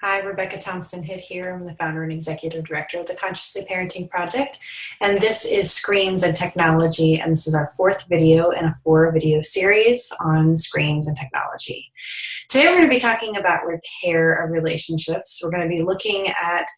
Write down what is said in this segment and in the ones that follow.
Hi, Rebecca Thompson-Hitt here. I'm the founder and executive director of the Consciously Parenting Project. And this is Screens and Technology. And this is our fourth video in a 4-video series on screens and technology. Today, we're going to be talking about repair of relationships. We're going to be looking at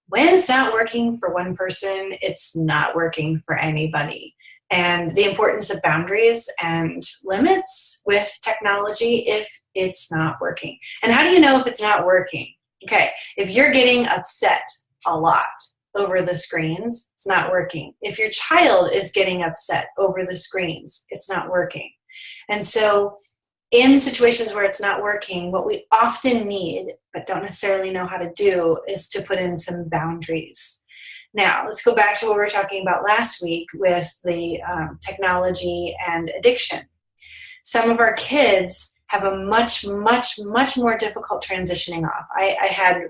when it's not working for one person, it's not working for anybody. And the importance of boundaries and limits with technology if it's not working. And how do you know if it's not working? Okay, if you're getting upset a lot over the screens, it's not working. If your child is getting upset over the screens, it's not working. And so in situations where it's not working, what we often need, but don't necessarily know how to do, is to put in some boundaries. Now, let's go back to what we were talking about last week with the technology and addiction. Some of our kids have a much more difficult transitioning off. I had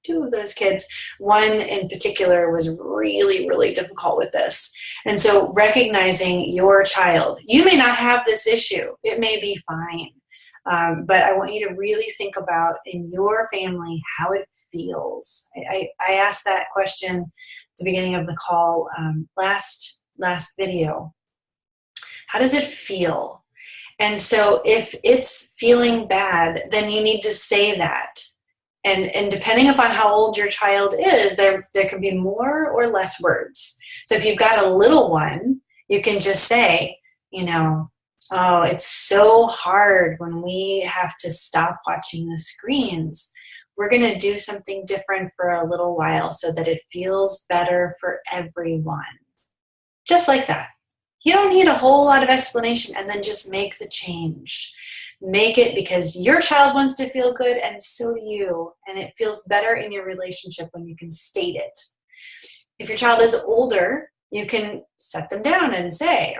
two of those kids. One in particular was really difficult with this. And so recognizing your child, you may not have this issue. It may be fine. But I want you to really think about in your family how it feels. I asked that question at the beginning of the call last video. How does it feel? And so if it's feeling bad, then you need to say that. And depending upon how old your child is, there can be more or less words. So if you've got a little one, you can just say, oh, it's so hard when we have to stop watching the screens. We're going to do something different for a little while so that it feels better for everyone. Just like that. You don't need a whole lot of explanation, and then just make the change. Make it because your child wants to feel good and so do you, and it feels better in your relationship when you can state it. If your child is older, you can sit them down and say,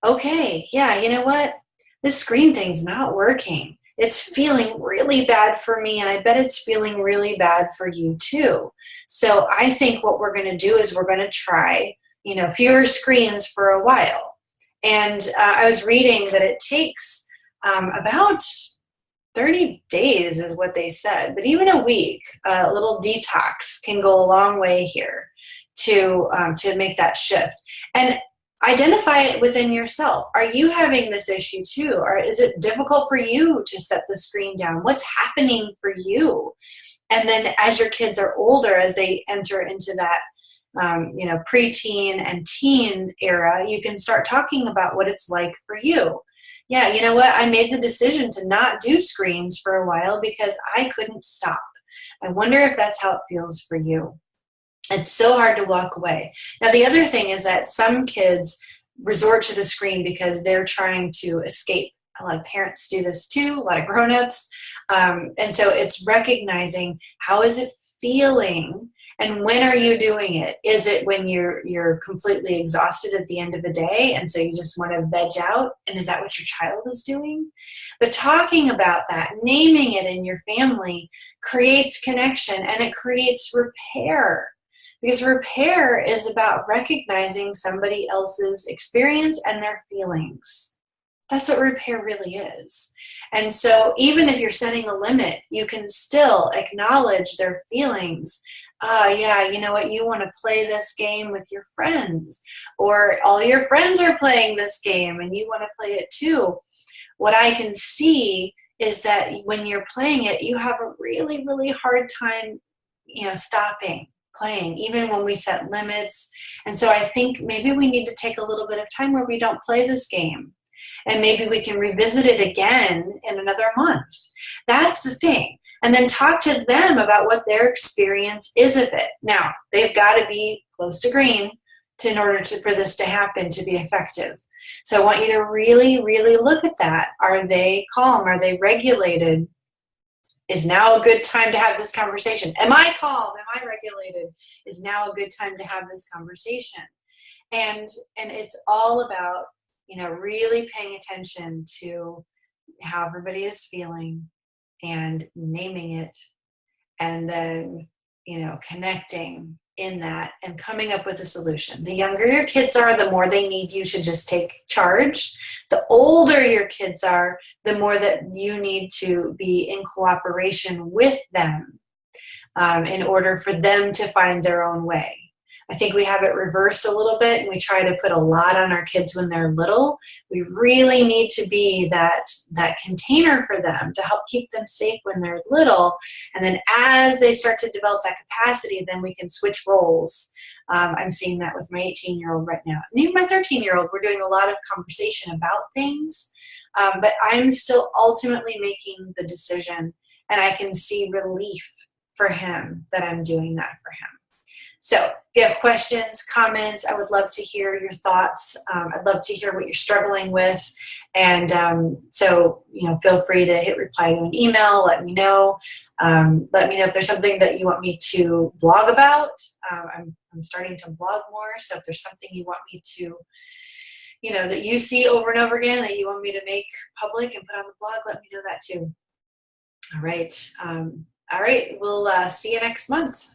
okay, yeah, you know what? This screen thing's not working. It's feeling really bad for me, and I bet it's feeling really bad for you too. So I think what we're going to do is we're going to try fewer screens for a while. And I was reading that it takes about 30 days is what they said, but even a week, a little detox can go a long way here to make that shift. And identify it within yourself. Are you having this issue too? Or is it difficult for you to set the screen down? What's happening for you? And then as your kids are older, as they enter into that preteen and teen era, you can start talking about what it's like for you. Yeah, you know what? I made the decision to not do screens for a while because I couldn't stop. I wonder if that's how it feels for you. It's so hard to walk away. Now, the other thing is that some kids resort to the screen because they're trying to escape. A lot of parents do this too, a lot of grown-ups. And so it's recognizing how is it feeling. And when are you doing it? Is it when you're completely exhausted at the end of a day and so you just want to veg out? And is that what your child is doing? But talking about that, naming it in your family creates connection and it creates repair. Because repair is about recognizing somebody else's experience and their feelings. That's what repair really is. And so even if you're setting a limit, you can still acknowledge their feelings. Yeah, you know what? You want to play this game with your friends, or all your friends are playing this game and you want to play it too. What I can see is that when you're playing it, you have a really hard time, stopping playing, even when we set limits. And so I think maybe we need to take a little bit of time where we don't play this game. And maybe we can revisit it again in another month. That's the thing. And then talk to them about what their experience is of it. Now, they've got to be close to green in order for this to happen, to be effective. So I want you to really look at that. Are they calm? Are they regulated? Is now a good time to have this conversation? Am I calm? Am I regulated? Is now a good time to have this conversation? And it's all about really paying attention to how everybody is feeling and naming it, and then, connecting in that and coming up with a solution. The younger your kids are, the more they need you to just take charge. The older your kids are, the more that you need to be in cooperation with them in order for them to find their own way. I think we have it reversed a little bit, and we try to put a lot on our kids when they're little. We really need to be that container for them to help keep them safe when they're little. And then as they start to develop that capacity, then we can switch roles. I'm seeing that with my 18-year-old right now. And even my 13-year-old, we're doing a lot of conversation about things, but I'm still ultimately making the decision, and I can see relief for him that I'm doing that for him. So if you have questions, comments, I would love to hear your thoughts. I'd love to hear what you're struggling with. And so, feel free to hit reply to an email. Let me know. Let me know if there's something that you want me to blog about. I'm starting to blog more. So if there's something you want me to, that you see over and over again that you want me to make public and put on the blog, let me know that too. All right. We'll see you next month.